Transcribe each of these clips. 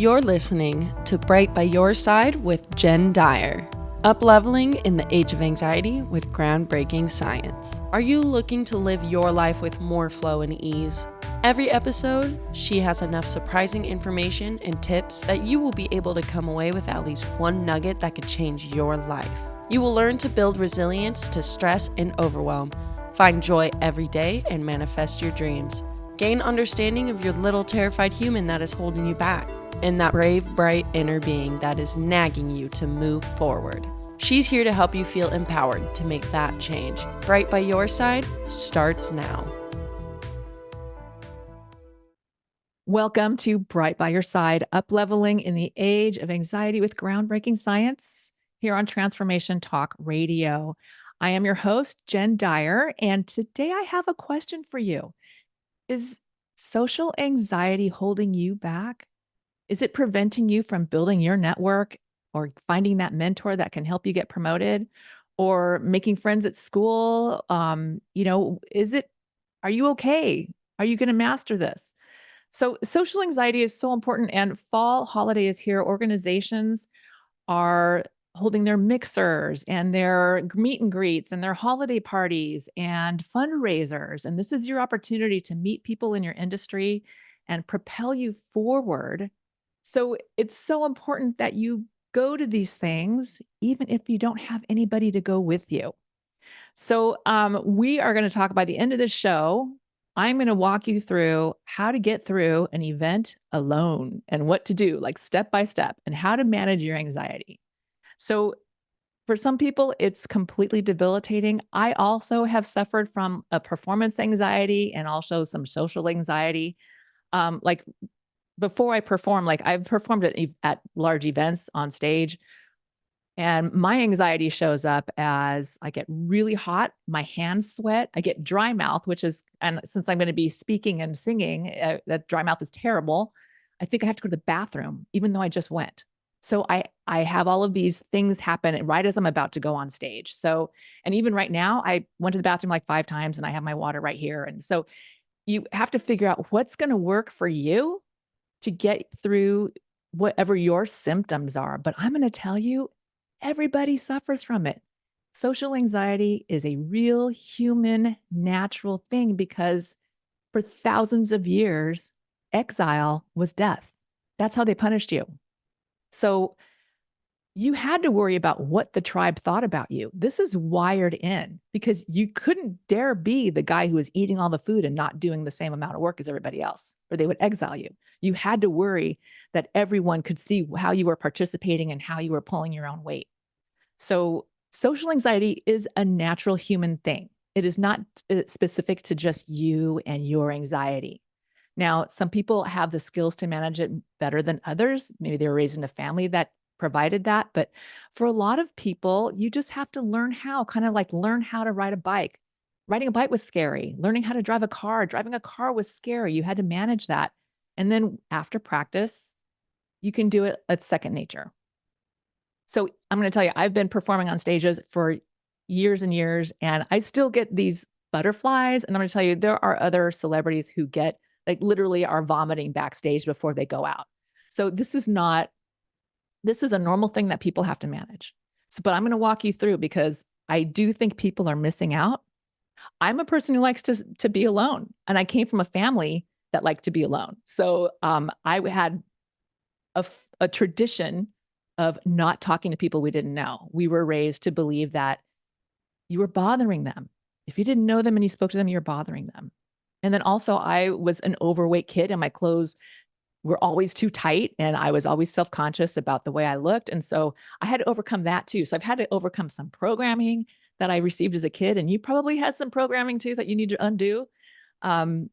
You're listening to Bright by Your Side with Jen Dyer. Up-leveling in the age of anxiety with groundbreaking science. Are you looking to live your life with more flow and ease? Every episode, she has enough surprising information and tips that you will be able to come away with at least one nugget that could change your life. You will learn to build resilience to stress and overwhelm, find joy every day, and manifest your dreams. Gain understanding of your little terrified human that is holding you back, and that brave, bright inner being that is nagging you to move forward. She's here to help you feel empowered to make that change. Bright by Your Side starts now. Welcome to Bright by Your Side, up-leveling in the age of anxiety with groundbreaking science here on Transformation Talk Radio. I am your host, Jen Dyer, and today I have a question for you. Is social anxiety holding you back? Is it preventing you from building your network or finding that mentor that can help you get promoted or making friends at school? Are you okay? Are you going to master this? So social anxiety is so important, and fall holiday is here. Organizations are holding their mixers and their meet and greets and their holiday parties and fundraisers. And this is your opportunity to meet people in your industry and propel you forward. So it's so important that you go to these things, even if you don't have anybody to go with you. So we are going to talk by the end of this show. I'm going to walk you through how to get through an event alone and what to do, like step by step, and how to manage your anxiety. So for some people, it's completely debilitating. I also have suffered from a performance anxiety and also some social anxiety. Like before I perform, like I've performed at large events on stage, and my anxiety shows up as I get really hot, my hands sweat, I get dry mouth, and since I'm going to be speaking and singing, that dry mouth is terrible. I think I have to go to the bathroom, even though I just went. So I have all of these things happen right as I'm about to go on stage. So, and even right now, I went to the bathroom like 5 times and I have my water right here. And so you have to figure out what's going to work for you to get through whatever your symptoms are. But I'm going to tell you, everybody suffers from it. Social anxiety is a real human, natural thing because for thousands of years, exile was death. That's how they punished you. So you had to worry about what the tribe thought about you. This is wired in because you couldn't dare be the guy who was eating all the food and not doing the same amount of work as everybody else, or they would exile you. You had to worry that everyone could see how you were participating and how you were pulling your own weight. So social anxiety is a natural human thing. It is not specific to just you and your anxiety. Now, some people have the skills to manage it better than others. Maybe they were raised in a family that provided that. But for a lot of people, you just have to learn how, kind of like learn how to ride a bike. Riding a bike was scary. Learning how to drive a car, driving a car was scary. You had to manage that. And then after practice, you can do it at second nature. So I'm going to tell you, I've been performing on stages for years and years, and I still get these butterflies. And I'm going to tell you, there are other celebrities who get like literally are vomiting backstage before they go out. So this is a normal thing that people have to manage. So, but I'm going to walk you through because I do think people are missing out. I'm a person who likes to be alone, and I came from a family that liked to be alone. So I had a tradition of not talking to people we didn't know. We were raised to believe that you were bothering them. If you didn't know them and you spoke to them, you're bothering them. And then also I was an overweight kid and my clothes were always too tight and I was always self-conscious about the way I looked. And so I had to overcome that too. So I've had to overcome some programming that I received as a kid. And you probably had some programming too that you need to undo. And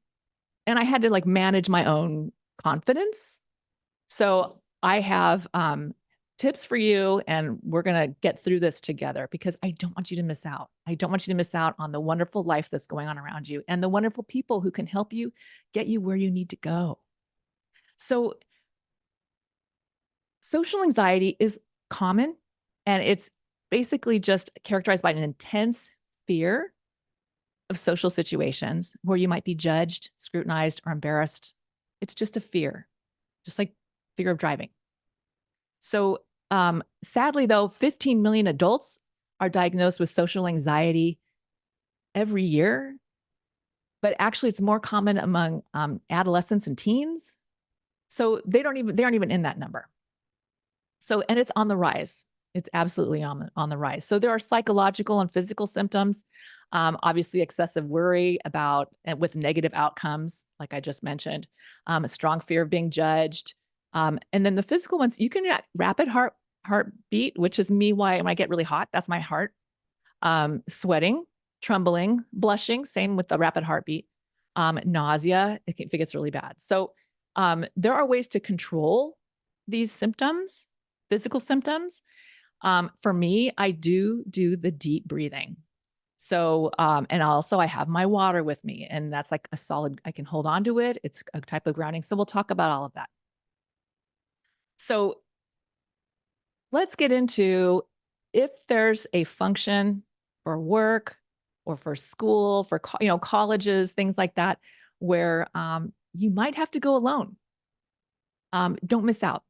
I had to like manage my own confidence. So I have tips for you, and we're going to get through this together because I don't want you to miss out. I don't want you to miss out on the wonderful life that's going on around you and the wonderful people who can help you get you where you need to go. So social anxiety is common, and it's basically just characterized by an intense fear of social situations where you might be judged, scrutinized, or embarrassed. It's just a fear, just like fear of driving. So sadly, though, 15 million adults are diagnosed with social anxiety every year, but actually it's more common among adolescents and teens. So they aren't even in that number. So, and it's on the rise. It's absolutely on the rise. So there are psychological and physical symptoms. Obviously, excessive worry about and with negative outcomes, like I just mentioned, a strong fear of being judged, and then the physical ones. You can get rapid heartbeat, which is me. Why when I get really hot, that's my heart. Sweating, trembling, blushing. Same with the rapid heartbeat. Nausea if it gets really bad. So there are ways to control these symptoms, physical symptoms. For me, I do the deep breathing. So, and also I have my water with me, and that's like a solid, I can hold on to it. It's a type of grounding. So we'll talk about all of that. So let's get into if there's a function for work or for school, for, colleges, things like that, where you might have to go alone. Don't miss out.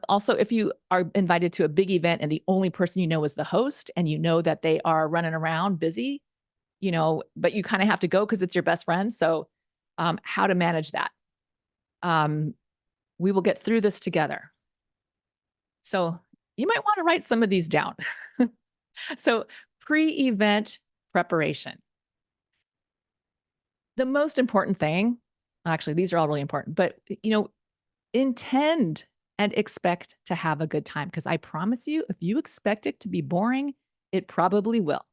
Also, if you are invited to a big event and the only person you know is the host and you know that they are running around busy, but you kind of have to go because it's your best friend. So how to manage that. We will get through this together. So you might want to write some of these down. So pre-event preparation. The most important thing, actually, these are all really important, but intend and expect to have a good time. Because I promise you, if you expect it to be boring, it probably will.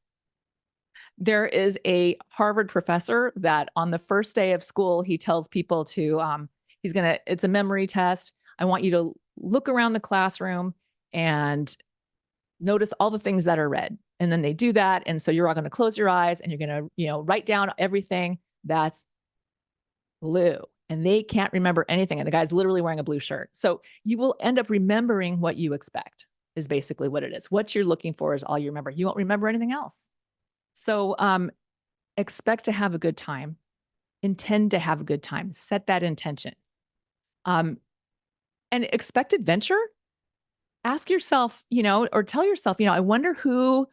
There is a Harvard professor that on the first day of school, he tells people to, it's a memory test. I want you to look around the classroom and notice all the things that are red. And then they do that. And so you're all going to close your eyes and you're going to, write down everything that's blue. And they can't remember anything. And the guy's literally wearing a blue shirt. So you will end up remembering what you expect is basically what it is. What you're looking for is all you remember. You won't remember anything else. So expect to have a good time. Intend to have a good time. Set that intention. And expect adventure. Ask yourself, or tell yourself, I wonder who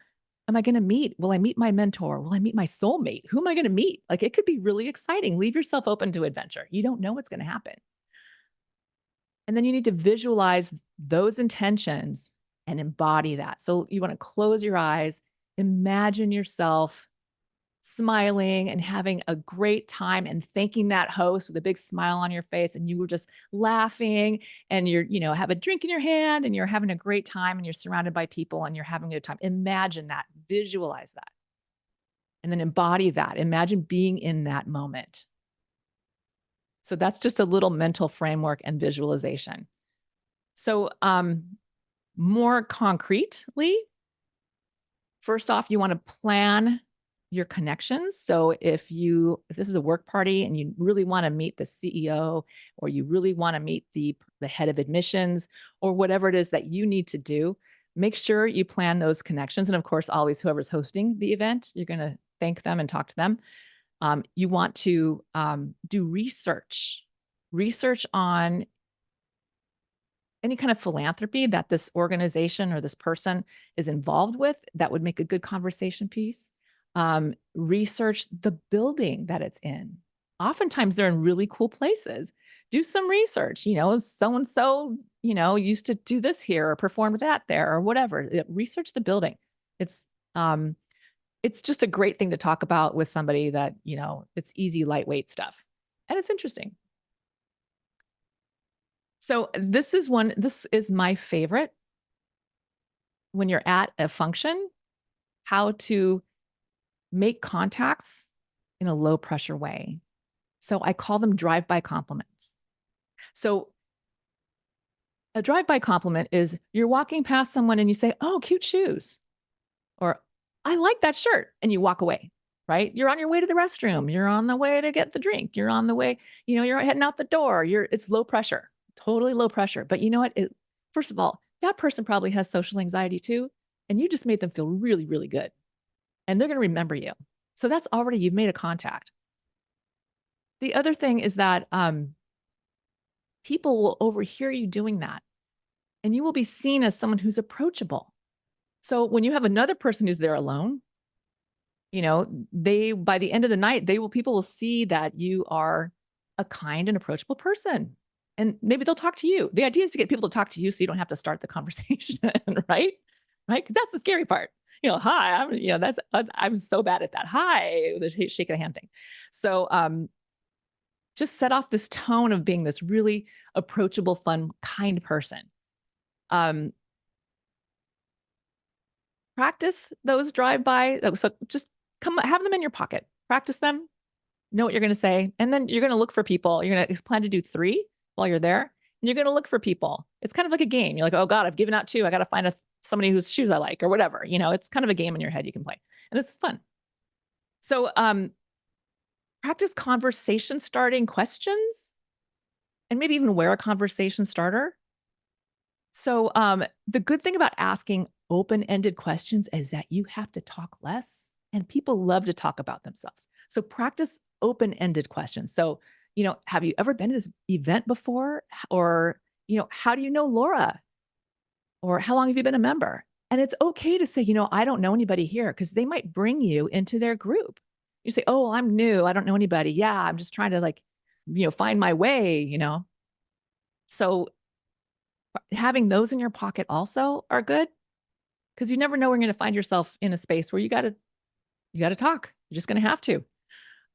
am I going to meet? Will I meet my mentor? Will I meet my soulmate? Who am I going to meet? Like it could be really exciting. Leave yourself open to adventure. You don't know what's going to happen. And then you need to visualize those intentions and embody that. So you want to close your eyes, imagine yourself smiling and having a great time and thanking that host with a big smile on your face. And you were just laughing and you're, have a drink in your hand and you're having a great time and you're surrounded by people and you're having a good time. Imagine that, visualize that, and then embody that. Imagine being in that moment. So that's just a little mental framework and visualization. So more concretely, first off, you want to plan your connections. So if this is a work party and you really want to meet the CEO or you really want to meet the head of admissions or whatever it is that you need to do, make sure you plan those connections. And of course, always whoever's hosting the event, you're going to thank them and talk to them. You want to do research on any kind of philanthropy that this organization or this person is involved with that would make a good conversation piece. Research the building that it's in. Oftentimes they're in really cool places. Do some research, so-and-so, used to do this here or performed that there or whatever. Research the building. It's just a great thing to talk about with somebody that, it's easy, lightweight stuff. And it's interesting. So this is my favorite when you're at a function, how to make contacts in a low pressure way. So I call them drive-by compliments. So a drive-by compliment is you're walking past someone and you say, "Oh, cute shoes," or "I like that shirt," and you walk away, right? You're on your way to the restroom. You're on the way to get the drink. You're on the way, you're heading out the door. It's low pressure, totally low pressure. But you know what? First of all, that person probably has social anxiety too, and you just made them feel really, really good. And they're going to remember you. So that's already, you've made a contact. The other thing is that people will overhear you doing that, and you will be seen as someone who's approachable. So when you have another person who's there alone, they by the end of the night, people will see that you are a kind and approachable person. And maybe they'll talk to you. The idea is to get people to talk to you so you don't have to start the conversation, right? Right? 'Cause that's the scary part. Hi, I'm so bad at that. Hi, the shake of the hand thing. So just set off this tone of being this really approachable, fun, kind person. Um, Practice those drive-by. So just have them in your pocket. Practice them. Know what you're going to say, and then you're going to look for people. You're going to plan to do 3 while you're there, and you're going to look for people. It's kind of like a game. You're like, oh God, I've given out 2. I got to find somebody whose shoes I like or whatever. It's kind of a game in your head you can play, and it's fun. So practice conversation starting questions, and maybe even wear a conversation starter. So the good thing about asking open-ended questions is that you have to talk less, and people love to talk about themselves. So practice open-ended questions. So, have you ever been to this event before? Or, how do you know Laura? Or how long have you been a member? And it's okay to say, I don't know anybody here, because they might bring you into their group. You say, oh, well, I'm new. I don't know anybody. Yeah, I'm just trying to find my way. So having those in your pocket also are good, because you never know when you're going to find yourself in a space where you got to talk. You're just going to have to.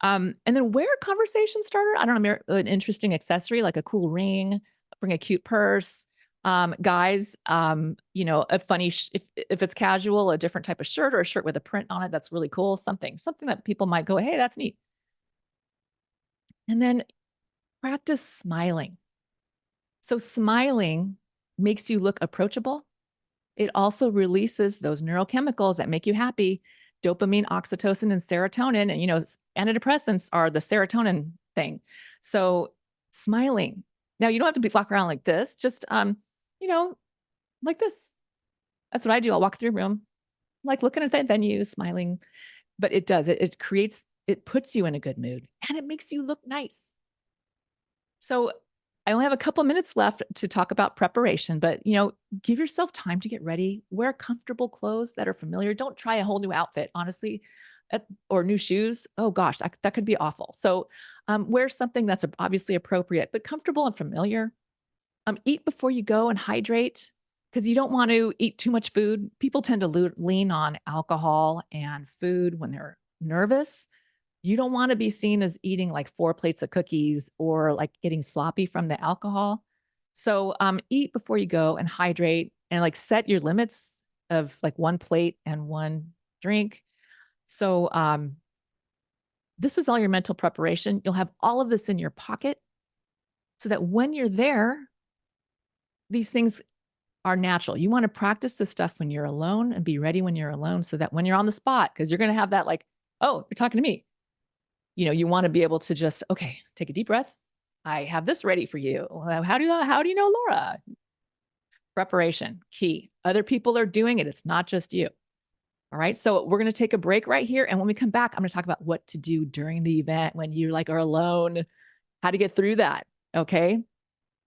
And then wear a conversation starter. I don't know, an interesting accessory like a cool ring. Bring a cute purse. Guys, a funny if it's casual, a different type of shirt or a shirt with a print on it that's really cool. Something that people might go, hey, that's neat. And then practice smiling. So smiling makes you look approachable. It also releases those neurochemicals that make you happy, dopamine, oxytocin, and serotonin. And, antidepressants are the serotonin thing. So smiling. Now, you don't have to walk around like this, just, like this. That's what I do. I'll walk through a room, like looking at that venue, smiling. But it does, it puts you in a good mood, and it makes you look nice. So I only have a couple minutes left to talk about preparation, but give yourself time to get ready. Wear comfortable clothes that are familiar. Don't try a whole new outfit, honestly, or new shoes. Oh gosh, that could be awful. So wear something that's obviously appropriate, but comfortable and familiar. Eat before you go and hydrate, because you don't want to eat too much food. People tend to lean on alcohol and food when they're nervous. You don't want to be seen as eating like 4 plates of cookies or like getting sloppy from the alcohol. So eat before you go and hydrate, and like set your limits of like 1 plate and 1 drink. So this is all your mental preparation. You'll have all of this in your pocket so that when you're there, these things are natural. You want to practice this stuff when you're alone and be ready when you're alone, so that when you're on the spot, because you're going to have that like, oh, you're talking to me. You want to be able to just, okay, take a deep breath. I have this ready for you. How do you know Laura? Preparation, key. Other people are doing it. It's not just you. All right. So we're going to take a break right here. And when we come back, I'm going to talk about what to do during the event when you are alone, how to get through that. Okay.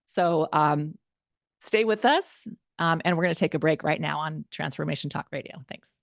So stay with us. And we're going to take a break right now on Transformation Talk Radio. Thanks.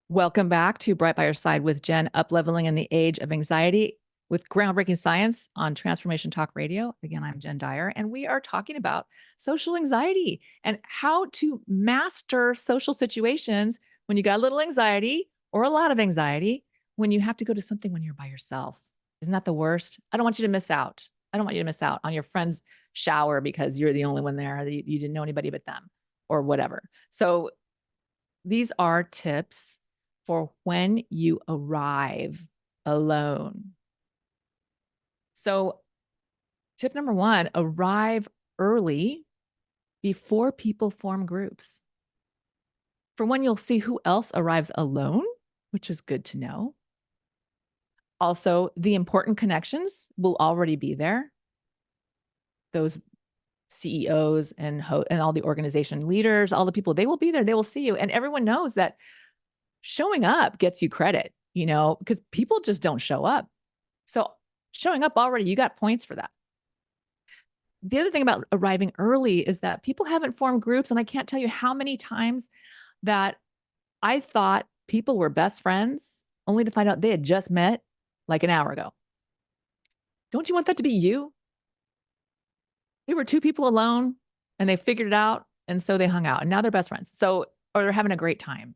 Welcome back to Bright by Your Side with Jen, up-leveling in the age of anxiety with groundbreaking science on Transformation Talk Radio. Again, I'm Jen Dyer, and we are talking about social anxiety and how to master social situations when you got a little anxiety or a lot of anxiety, when you have to go to something when you're by yourself. Isn't that the worst? I don't want you to miss out. I don't want you to miss out on your friend's shower because you're the only one there. You didn't know anybody but them or whatever. So these are tips for when you arrive alone. So tip number 1, arrive early before people form groups. For one, you'll see who else arrives alone, which is good to know. Also, the important connections will already be there. Those CEOs and all the organization leaders, all the people, they will be there. They will see you. And everyone knows that showing up gets you credit, because people just don't show up. So showing up already, you got points for that. The other thing about arriving early is that people haven't formed groups. And I can't tell you how many times that I thought people were best friends only to find out they had just met like an hour ago. Don't you want that to be you? They were two people alone and they figured it out. And so they hung out and now they're best friends. So, or they're having a great time.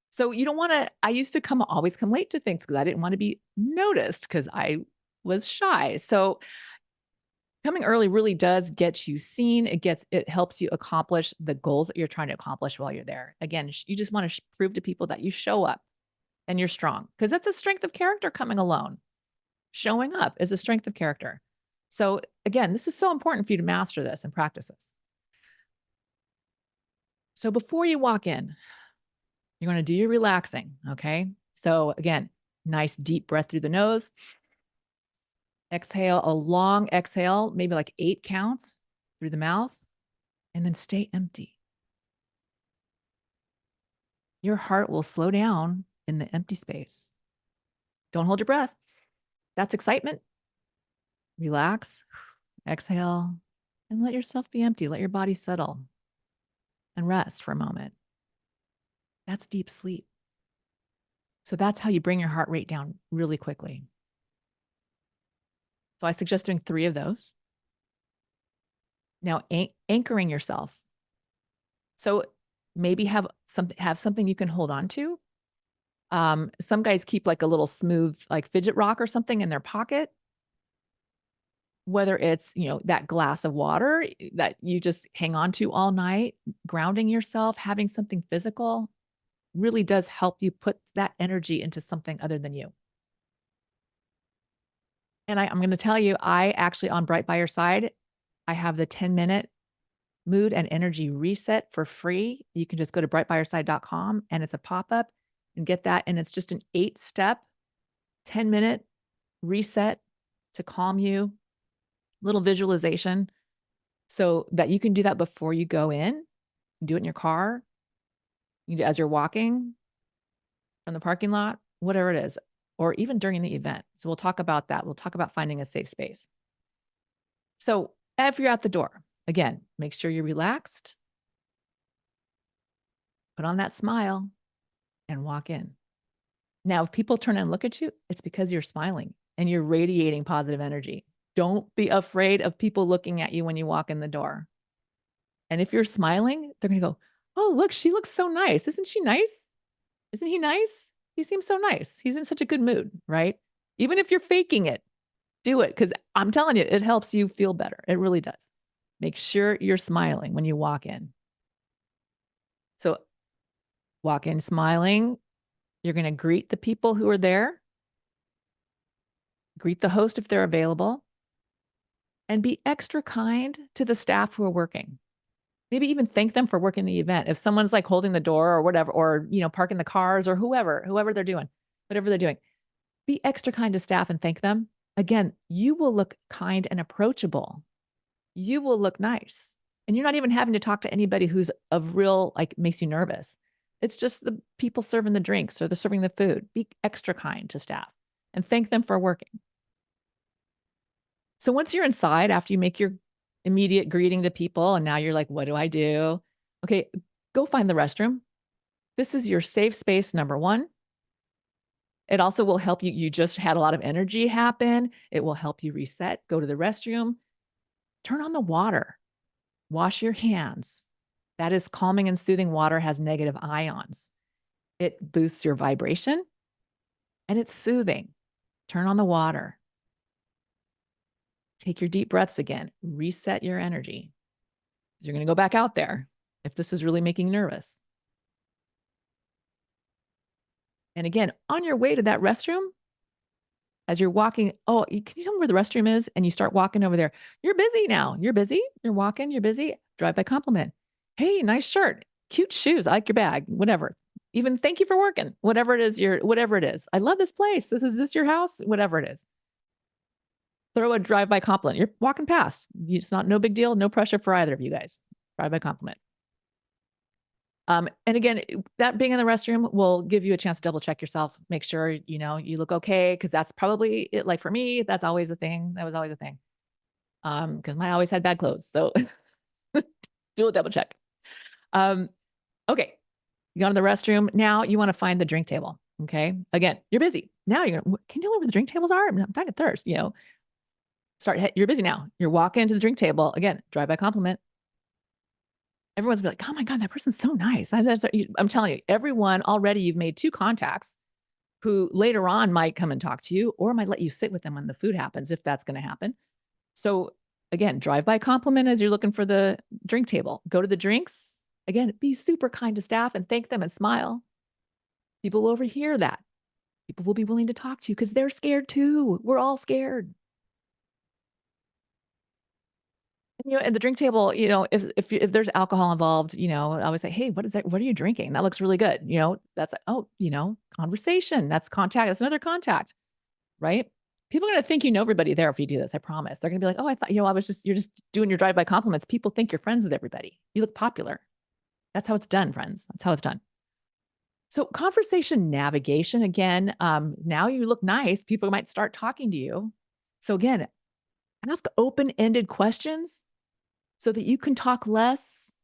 So you don't want to, I used to always come late to things because I didn't want to be noticed because I was shy. So coming early really does get you seen. It helps you accomplish the goals that you're trying to accomplish while you're there. Again, you just want to prove to people that you show up and you're strong because that's a strength of character coming alone. Showing up is a strength of character. So again, this is so important for you to master this and practice this. So before you walk in, you're going to do your relaxing. Okay. So again, nice deep breath through the nose. Exhale, a long exhale, maybe like 8 counts through the mouth, and then stay empty. Your heart will slow down in the empty space. Don't hold your breath. That's excitement. Relax, exhale, and let yourself be empty. Let your body settle and rest for a moment. That's deep sleep. So that's how you bring your heart rate down really quickly. So I suggest doing 3 of those. Now, anchoring yourself. So maybe have something you can hold on to. Some guys keep like a little smooth, like fidget rock or something in their pocket. Whether it's, that glass of water that you just hang on to all night, grounding yourself, having something physical really does help you put that energy into something other than you. And I'm going to tell you, I actually on Bright by Your Side, I have the 10-minute mood and energy reset for free. You can just go to brightbyyourside.com and it's a pop-up and get that. And it's just an 8-step, 10-minute reset to calm you, little visualization so that you can do that before you go in. Do it in your car, as you're walking from the parking lot, whatever it is, or even during the event. So we'll talk about that. We'll talk about finding a safe space. So if you're at the door, again, make sure you're relaxed, put on that smile, and walk in. Now, if people turn and look at you, it's because you're smiling and you're radiating positive energy. Don't be afraid of people looking at you when you walk in the door. And if you're smiling, they're going to go, oh, look, she looks so nice. Isn't she nice? Isn't he nice? He seems so nice. He's in such a good mood, right? Even if you're faking it, do it. Because I'm telling you, it helps you feel better. It really does. Make sure you're smiling when you walk in. So walk in smiling. You're going to greet the people who are there. Greet the host if they're available. And be extra kind to the staff who are working. Maybe even thank them for working the event. If someone's like holding the door or whatever, or, parking the cars or whoever they're doing, whatever they're doing, be extra kind to staff and thank them. Again, you will look kind and approachable. You will look nice. And you're not even having to talk to anybody who's of real, makes you nervous. It's just the people serving the drinks or the serving the food. Be extra kind to staff and thank them for working. So once you're inside, after you make your immediate greeting to people, and now you're like, what do I do? Okay, go find the restroom. This is your safe space, number 1. It also will help you. You just had a lot of energy happen. It will help you reset. Go to the restroom. Turn on the water. Wash your hands. That is calming and soothing. Water has negative ions. It boosts your vibration and it's soothing. Turn on the water. Take your deep breaths again. Reset your energy. You're going to go back out there if this is really making you nervous. And again, on your way to that restroom, as you're walking, can you tell me where the restroom is? And you start walking over there. You're busy now. You're busy. You're walking. You're busy. Drive by compliment. Hey, nice shirt. Cute shoes. I like your bag. Whatever. Even thank you for working. Whatever it is. I love this place. Is this your house? Whatever it is. throw a drive-by compliment. You're walking past. It's no big deal. No pressure for either of you guys. Drive-by compliment. And again, that being in the restroom will give you a chance to double check yourself, make sure, you look okay. Cause that's probably it. Like for me, that's always a thing. That was always a thing. Cause I always had bad clothes. So do a double check. Okay. You go to the restroom. Now you want to find the drink table. Okay. Again, you're busy. Now can you tell me where the drink tables are? I'm dying of thirst, you're busy now. You're walking to the drink table. Again, drive-by compliment. Everyone's gonna be like, oh my God, that person's so nice. I'm telling you, everyone already, you've made 2 contacts who later on might come and talk to you or might let you sit with them when the food happens, if that's going to happen. So again, drive-by compliment as you're looking for the drink table. Go to the drinks. Again, be super kind to staff and thank them and smile. People will overhear that. People will be willing to talk to you because they're scared too. We're all scared. At the drink table, if there's alcohol involved, I always say, hey, what is that? What are you drinking? That looks really good. That's like, oh, conversation. That's contact. That's another contact, right? People are going to think you know everybody there if you do this. I promise. They're going to be like, oh, I thought, you're just doing your drive-by compliments. People think you're friends with everybody. You look popular. That's how it's done, friends. That's how it's done. So conversation navigation, again, now you look nice. People might start talking to you. So again, ask open-ended questions so that you can talk less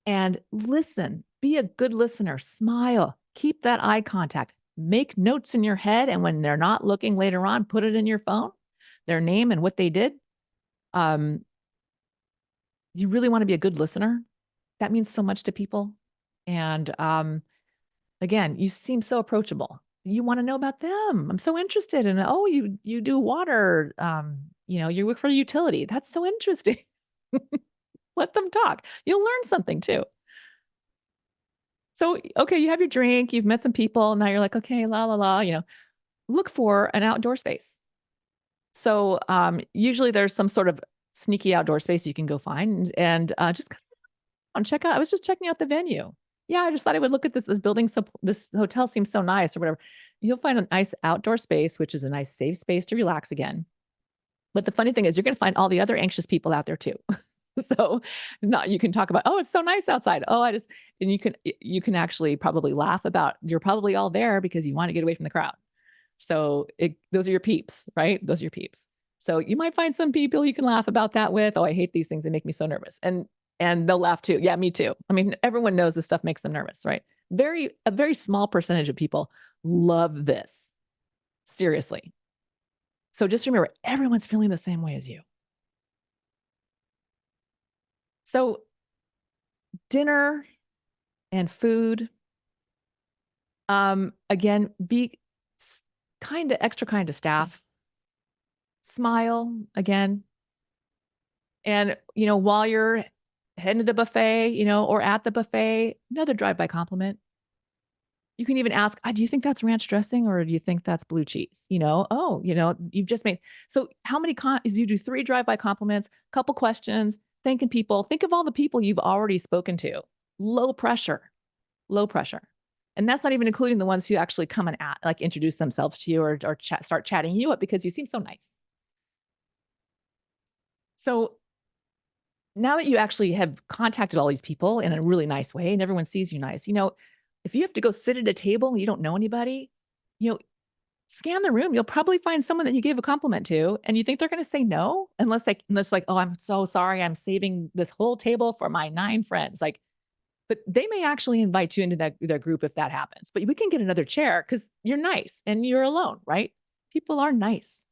and listen. Be a good listener. Smile. Keep that eye contact. Make notes in your head. And when they're not looking later on, put it in your phone, their name and what they did. You really want to be a good listener. That means so much to people. And again, you seem so approachable. You want to know about them. I'm so interested in, oh, you do water. You work for a utility. That's so interesting. Let them talk. You'll learn something too. So, okay, you have your drink, you've met some people. Now you're like, okay, la, la, la, look for an outdoor space. So, usually there's some sort of sneaky outdoor space you can go find and just check out. I was just checking out the venue. Yeah, I just thought I would look at this building. So this hotel seems so nice or whatever. You'll find a nice outdoor space, which is a nice safe space to relax again. But the funny thing is you're going to find all the other anxious people out there too. So you can talk about, oh, it's so nice outside. Oh, and you can actually probably laugh about, you're probably all there because you want to get away from the crowd. So those are your peeps, right? Those are your peeps. So you might find some people you can laugh about that with. Oh, I hate these things. They make me so nervous. And they'll laugh too. Yeah, me too. I mean, everyone knows this stuff makes them nervous, right? A very small percentage of people love this. Seriously. So just remember, everyone's feeling the same way as you. So dinner and food, again, be extra kind to staff. Smile again. And, while you're heading to the buffet, or at the buffet, another drive-by compliment. You can even ask, do you think that's ranch dressing or do you think that's blue cheese? You've just made, so how many you do 3 drive-by compliments, couple questions, thanking people. Think of all the people you've already spoken to. Low pressure. And that's not even including the ones who actually come and introduce themselves to you or start chatting you up because you seem so nice. So now that you actually have contacted all these people in a really nice way and everyone sees you nice, if you have to go sit at a table and you don't know anybody, scan the room. You'll probably find someone that you gave a compliment to and you think they're going to say no, unless oh, I'm so sorry. I'm saving this whole table for my 9 friends. But they may actually invite you into their group if that happens, but we can get another chair because you're nice and you're alone, right? People are nice.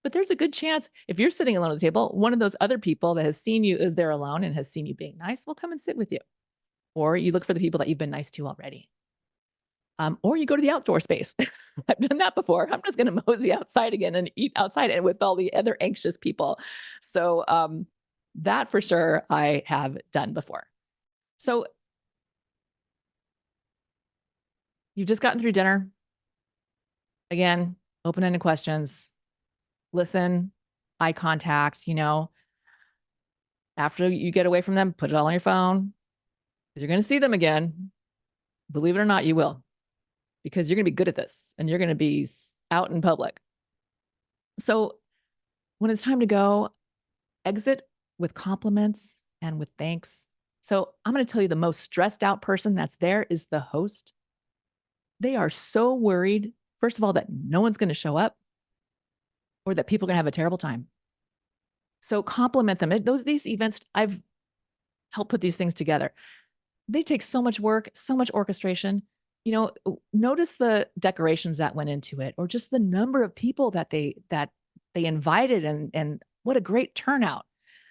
But there's a good chance if you're sitting alone at the table, one of those other people that has seen you as they're alone and has seen you being nice will come and sit with you. Or you look for the people that you've been nice to already. Or you go to the outdoor space. I've done that before. I'm just going to mosey outside again and eat outside and with all the other anxious people. So that for sure I have done before. So you've just gotten through dinner. Again, open-ended questions. Listen, eye contact, after you get away from them, put it all on your phone. If you're going to see them again, believe it or not, you will, because you're going to be good at this and you're going to be out in public. So when it's time to go, exit with compliments and with thanks. So I'm going to tell you, the most stressed out person that's there is the host. They are so worried, first of all, that no one's going to show up or that people are going to have a terrible time. So compliment them. These events, I've helped put these things together. They take so much work, so much orchestration. Notice the decorations that went into it, or just the number of people that they invited, and what a great turnout.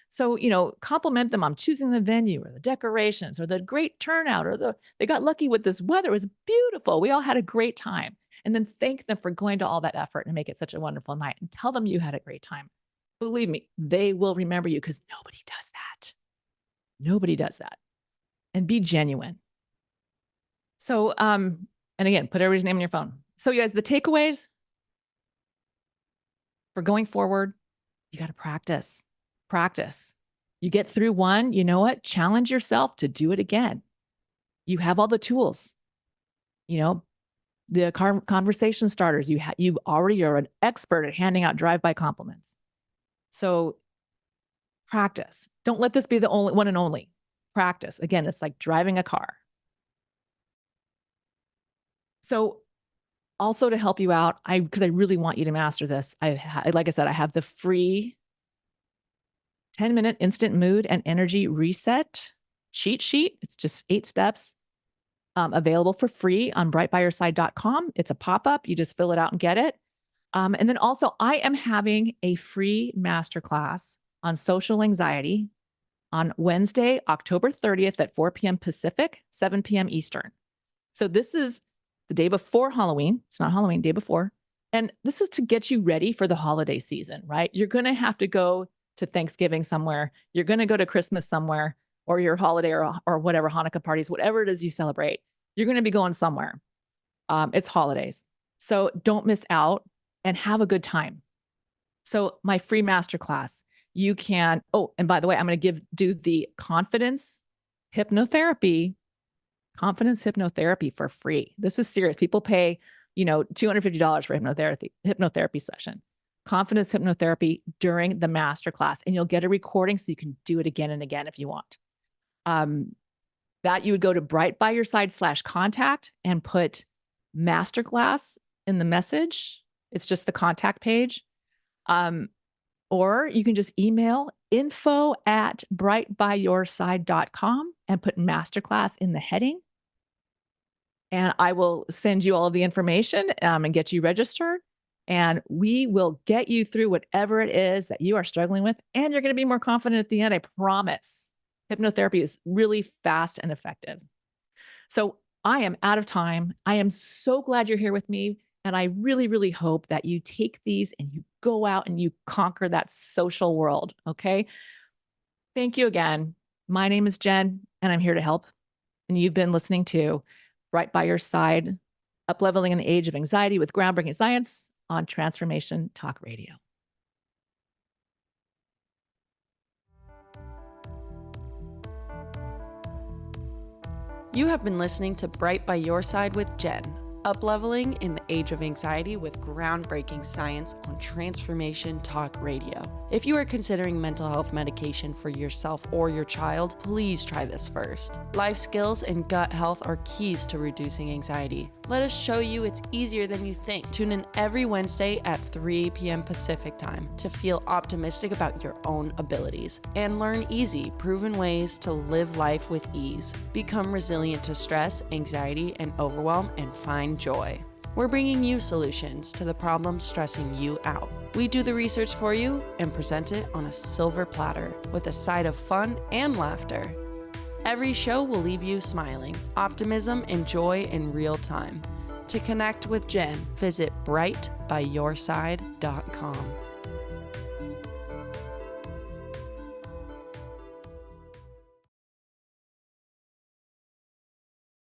So, compliment them on choosing the venue or the decorations or the great turnout, or they got lucky with this weather. It was beautiful. We all had a great time. And then thank them for going to all that effort and make it such a wonderful night, and tell them you had a great time. Believe me, they will remember you, because nobody does that. Nobody does that. And be genuine. So, and again, put everybody's name in your phone. So you guys, the takeaways for going forward, you got to practice. You get through one, you know what? Challenge yourself to do it again. You have all the tools, the conversation starters. You already are an expert at handing out drive-by compliments. So practice. Don't let this be the only one and only. Practice. Again, it's like driving a car. So also, to help you out, because I really want you to master this, like I said, I have the free 10-minute instant mood and energy reset cheat sheet. It's just 8 steps, available for free on brightbyyourside.com. It's a pop-up. You just fill it out and get it. And then also, I am having a free masterclass on social anxiety on Wednesday, October 30th at 4 p.m. Pacific, 7 p.m. Eastern. So this is the day before Halloween. It's not Halloween, day before. And this is to get you ready for the holiday season, right? You're going to have to go to Thanksgiving somewhere. You're going to go to Christmas somewhere, or your holiday or whatever, Hanukkah parties, whatever it is you celebrate. You're going to be going somewhere. It's holidays. So don't miss out and have a good time. So my free masterclass, you can, and by the way, I'm going to do the confidence hypnotherapy for free. This is serious. People pay, $250 for hypnotherapy session. Confidence hypnotherapy during the masterclass, and you'll get a recording so you can do it again and again if you want. That you would go to brightbyyourside/contact and put masterclass in the message. It's just the contact page. Or you can just email info@brightbyyourside.com and put masterclass in the heading. And I will send you all of the information and get you registered. And we will get you through whatever it is that you are struggling with. And you're going to be more confident at the end, I promise. Hypnotherapy is really fast and effective. So I am out of time. I am so glad you're here with me. And I really, really hope that you take these and you go out and you conquer that social world. Okay. Thank you again. My name is Jen, and I'm here to help. And you've been listening to Right by Your Side, Upleveling in the Age of Anxiety with Groundbreaking Science on Transformation Talk Radio. You have been listening to Bright by Your Side with Jen, Upleveling in the Age of Anxiety with Groundbreaking Science on Transformation Talk Radio. If you are considering mental health medication for yourself or your child, please try this first. Life skills and gut health are keys to reducing anxiety. Let us show you it's easier than you think. Tune in every Wednesday at 3 p.m. Pacific time to feel optimistic about your own abilities and learn easy, proven ways to live life with ease. Become resilient to stress, anxiety, and overwhelm, and find joy. We're bringing you solutions to the problems stressing you out. We do the research for you and present it on a silver platter with a side of fun and laughter. Every show will leave you smiling, optimism, and joy in real time. To connect with Jen, visit brightbyyourside.com.